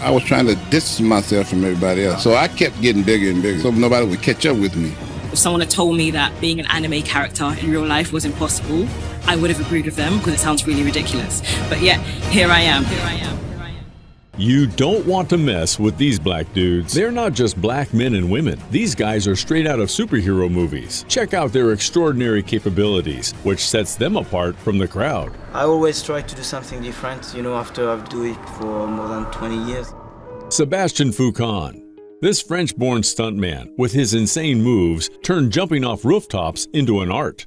I was trying to distance myself from everybody else. So I kept getting bigger and bigger so nobody would catch up with me. If someone had told me that being an anime character in real life was impossible, I would have agreed with them because it sounds really ridiculous. But yet, here I am. You don't want to mess with these black dudes. They're not just black men and women. These guys are straight out of superhero movies. Check out their extraordinary capabilities, which sets them apart from the crowd. I always try to do something different, after I've done it for more than 20 years. Sebastian Foucan. This French-born stuntman, with his insane moves, turned jumping off rooftops into an art.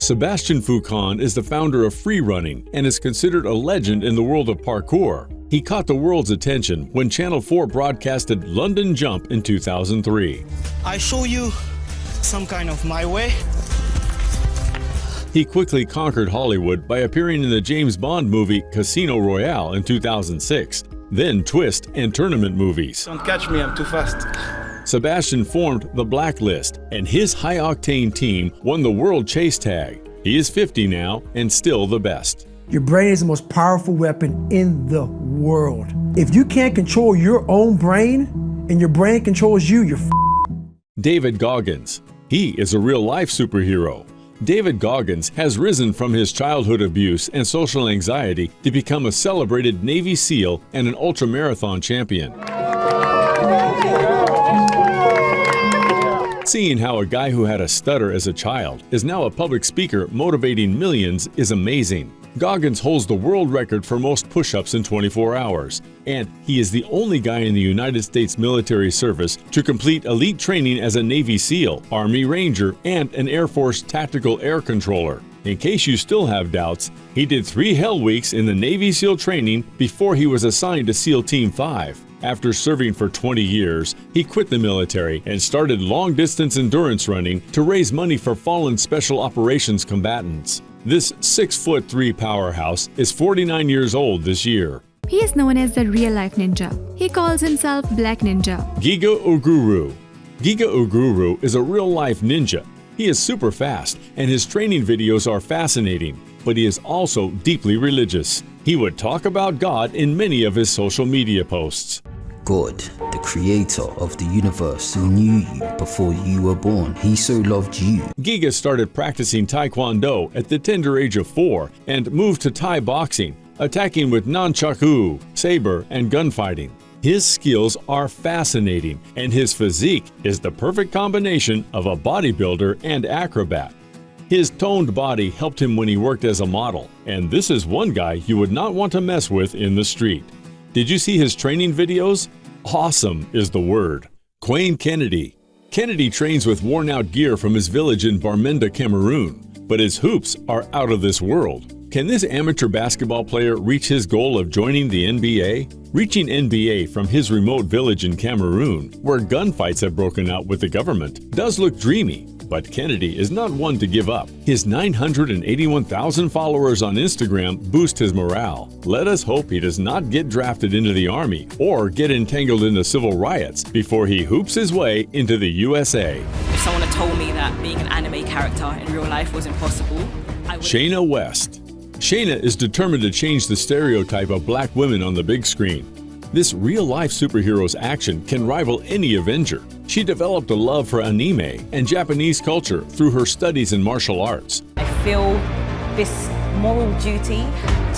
Sebastian Foucan is the founder of free running and is considered a legend in the world of parkour. He caught the world's attention when Channel 4 broadcasted London Jump in 2003. I show you some kind of my way. He quickly conquered Hollywood by appearing in the James Bond movie Casino Royale in 2006, then twist and tournament movies. Don't catch me, I'm too fast. Sebastian formed the Blacklist, and his high-octane team won the World Chase Tag. He is 50 now and still the best. Your brain is the most powerful weapon in the world. If you can't control your own brain and your brain controls you, you're David Goggins. He is a real-life superhero. David Goggins has risen from his childhood abuse and social anxiety to become a celebrated Navy SEAL and an ultramarathon champion. Seeing how a guy who had a stutter as a child is now a public speaker motivating millions is amazing. Goggins holds the world record for most push-ups in 24 hours, and he is the only guy in the United States military service to complete elite training as a Navy SEAL, Army Ranger, and an Air Force Tactical Air Controller. In case you still have doubts, he did 3 Hell Weeks in the Navy SEAL training before he was assigned to SEAL Team 5. After serving for 20 years, he quit the military and started long-distance endurance running to raise money for fallen Special Operations combatants. This 6'3" powerhouse is 49 years old this year. He is known as the real-life ninja. He calls himself Black Ninja. Giga Uguru. Giga Uguru is a real-life ninja. He is super fast, and his training videos are fascinating, but he is also deeply religious. He would talk about God in many of his social media posts. God, the creator of the universe, who knew you before you were born. He so loved you. Giga started practicing Taekwondo at the tender age of 4 and moved to Thai boxing, attacking with nunchaku, saber, and gunfighting. His skills are fascinating, and his physique is the perfect combination of a bodybuilder and acrobat. His toned body helped him when he worked as a model, and this is one guy you would not want to mess with in the street. Did you see his training videos? Awesome is the word. Nkwain Kennedy. Kennedy trains with worn-out gear from his village in Bamenda, Cameroon, but his hoops are out of this world. Can this amateur basketball player reach his goal of joining the NBA? Reaching NBA from his remote village in Cameroon, where gunfights have broken out with the government, does look dreamy, but Kennedy is not one to give up. His 981,000 followers on Instagram boost his morale. Let us hope he does not get drafted into the Army or get entangled into civil riots before he hoops his way into the USA. If someone had told me that being an anime character in real life was impossible, I would... Shaina West. Shaina is determined to change the stereotype of black women on the big screen. This real-life superhero's action can rival any Avenger. She developed a love for anime and Japanese culture through her studies in martial arts. I feel this moral duty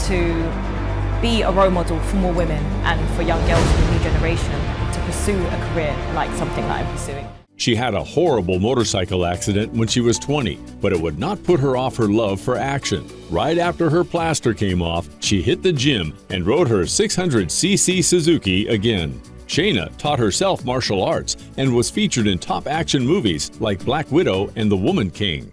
to be a role model for more women and for young girls in the new generation to pursue a career like something that I'm pursuing. She had a horrible motorcycle accident when she was 20, but it would not put her off her love for action. Right after her plaster came off, she hit the gym and rode her 600cc Suzuki again. Shaina taught herself martial arts and was featured in top action movies like Black Widow and The Woman King.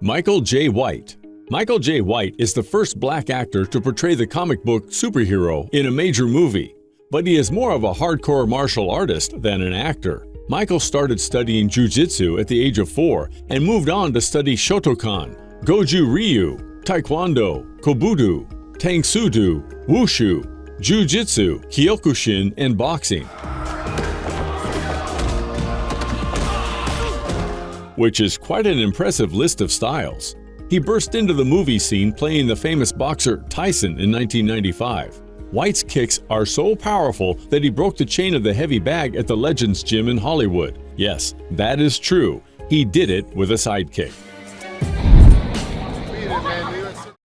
Michael J. White. Michael J. White is the first black actor to portray the comic book superhero in a major movie. But he is more of a hardcore martial artist than an actor. Michael started studying jiu-jitsu at the age of 4 and moved on to study Shotokan, Goju Ryu, Taekwondo, Kobudo, Tangsudo, Wushu, Jiu-Jitsu, Kyokushin, and boxing. Which is quite an impressive list of styles. He burst into the movie scene playing the famous boxer Tyson in 1995. White's kicks are so powerful that he broke the chain of the heavy bag at the Legends gym in Hollywood. Yes, that is true. He did it with a sidekick.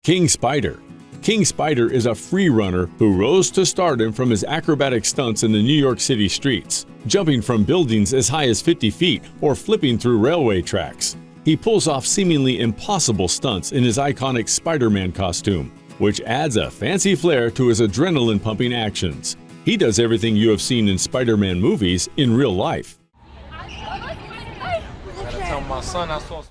Kiing Spiider. Kiing Spiider is a free runner who rose to stardom from his acrobatic stunts in the New York City streets, jumping from buildings as high as 50 feet or flipping through railway tracks. He pulls off seemingly impossible stunts in his iconic Spider-Man costume, which adds a fancy flair to his adrenaline-pumping actions. He does everything you have seen in Spider-Man movies in real life.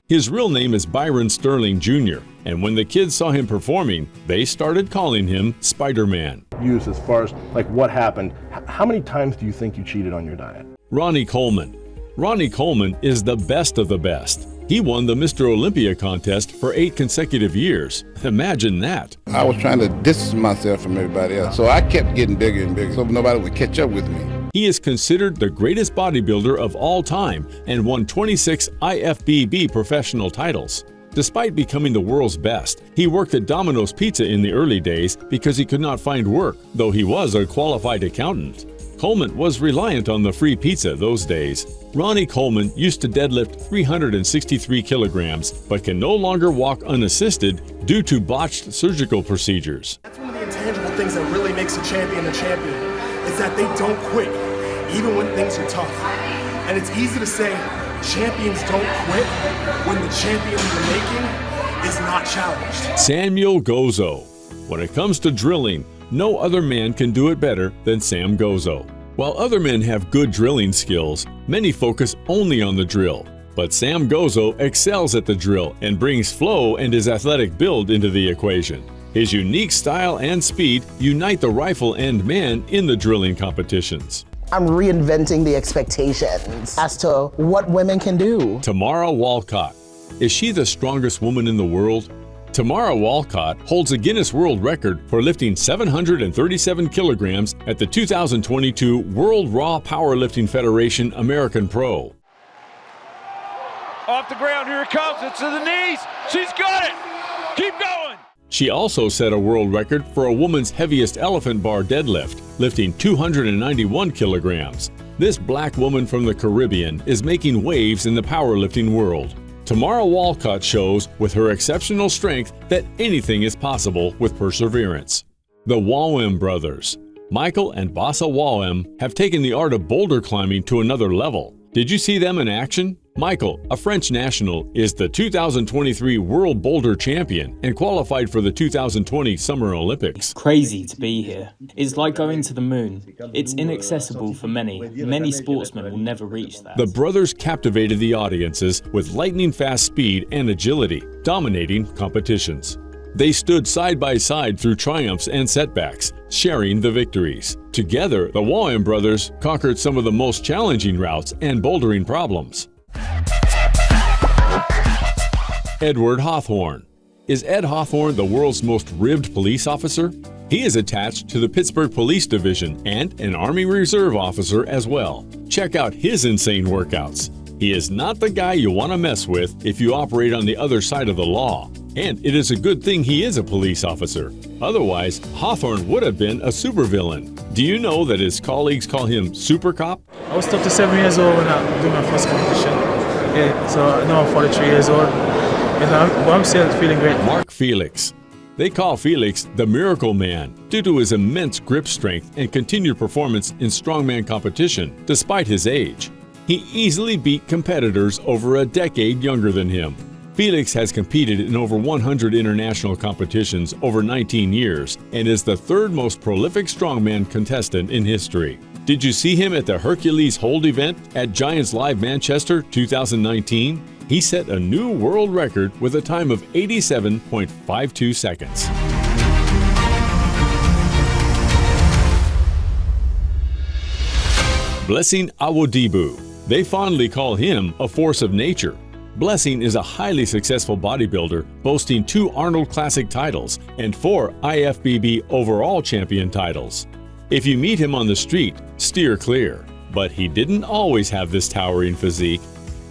His real name is Byron Sterling Jr., and when the kids saw him performing, they started calling him Spider-Man. Use as far as like what happened, how many times do you think you cheated on your diet? Ronnie Coleman. Ronnie Coleman is the best of the best. He won the Mr. Olympia contest for 8 consecutive years. Imagine that. I was trying to distance myself from everybody else, so I kept getting bigger and bigger so nobody would catch up with me. He is considered the greatest bodybuilder of all time and won 26 IFBB professional titles. Despite becoming the world's best, he worked at Domino's Pizza in the early days because he could not find work, though he was a qualified accountant. Coleman was reliant on the free pizza those days. Ronnie Coleman used to deadlift 363 kilograms, but can no longer walk unassisted due to botched surgical procedures. That's one of the intangible things that really makes a champion, is that they don't quit, even when things are tough. And it's easy to say champions don't quit when the champion you're making is not challenged. Samuel Gozo. When it comes to drilling, no other man can do it better than Sam Gozo. While other men have good drilling skills, many focus only on the drill. But Sam Gozo excels at the drill and brings flow and his athletic build into the equation. His unique style and speed unite the rifle and man in the drilling competitions. I'm reinventing the expectations as to what women can do. Tamara Walcott. Is she the strongest woman in the world? Tamara Walcott holds a Guinness World Record for lifting 737 kilograms at the 2022 World Raw Powerlifting Federation American Pro. Off the ground, here it comes, it's to the knees, she's got it, keep going! She also set a world record for a woman's heaviest elephant bar deadlift, lifting 291 kilograms. This black woman from the Caribbean is making waves in the powerlifting world. Tamara Walcott shows with her exceptional strength that anything is possible with perseverance. The Mawem Brothers. Michael and Bassa Mawem have taken the art of boulder climbing to another level. Did you see them in action? Michael, a French national, is the 2023 World Boulder Champion and qualified for the 2020 Summer Olympics. It's crazy to be here. It's like going to the moon. It's inaccessible for many. Many sportsmen will never reach that. The brothers captivated the audiences with lightning-fast speed and agility, dominating competitions. They stood side by side through triumphs and setbacks, sharing the victories. Together, the Mawem brothers conquered some of the most challenging routes and bouldering problems. Edward Hawthorne. Is Ed Hawthorne the world's most ribbed police officer? He is attached to the Pittsburgh Police Division and an Army Reserve officer as well. Check out his insane workouts. He is not the guy you want to mess with if you operate on the other side of the law. And it is a good thing he is a police officer. Otherwise, Hawthorne would have been a supervillain. Do you know that his colleagues call him Super Cop? I was up to 7 years old when I did my first competition. Yeah, so now I'm 43 years old. But I'm still feeling great. Mark Felix. They call Felix the Miracle Man due to his immense grip strength and continued performance in strongman competition despite his age. He easily beat competitors over a decade younger than him. Felix has competed in over 100 international competitions over 19 years and is the third most prolific strongman contestant in history. Did you see him at the Hercules Hold event at Giants Live Manchester 2019? He set a new world record with a time of 87.52 seconds. Blessing Awodibu. They fondly call him a force of nature. Blessing is a highly successful bodybuilder, boasting 2 Arnold Classic titles and 4 IFBB overall champion titles. If you meet him on the street, steer clear. But he didn't always have this towering physique.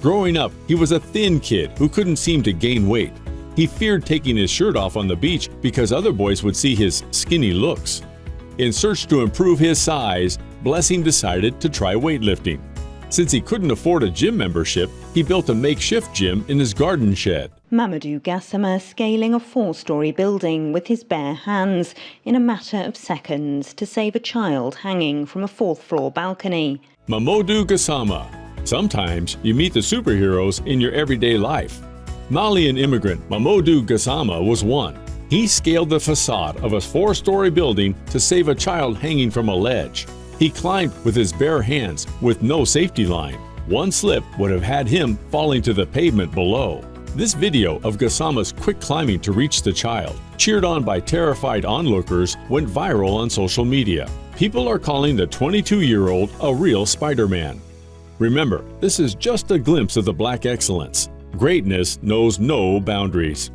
Growing up, he was a thin kid who couldn't seem to gain weight. He feared taking his shirt off on the beach because other boys would see his skinny looks. In search to improve his size, Blessing decided to try weightlifting. Since he couldn't afford a gym membership, he built a makeshift gym in his garden shed. Mamoudou Gassama scaling a 4-story building with his bare hands in a matter of seconds to save a child hanging from a 4th-floor balcony. Mamoudou Gassama. Sometimes you meet the superheroes in your everyday life. Malian immigrant Mamoudou Gassama was one. He scaled the facade of a 4-story building to save a child hanging from a ledge. He climbed with his bare hands with no safety line. One slip would have had him falling to the pavement below. This video of Gassama's quick climbing to reach the child, cheered on by terrified onlookers, went viral on social media. People are calling the 22-year-old a real Spider-Man. Remember, this is just a glimpse of the Black excellence. Greatness knows no boundaries.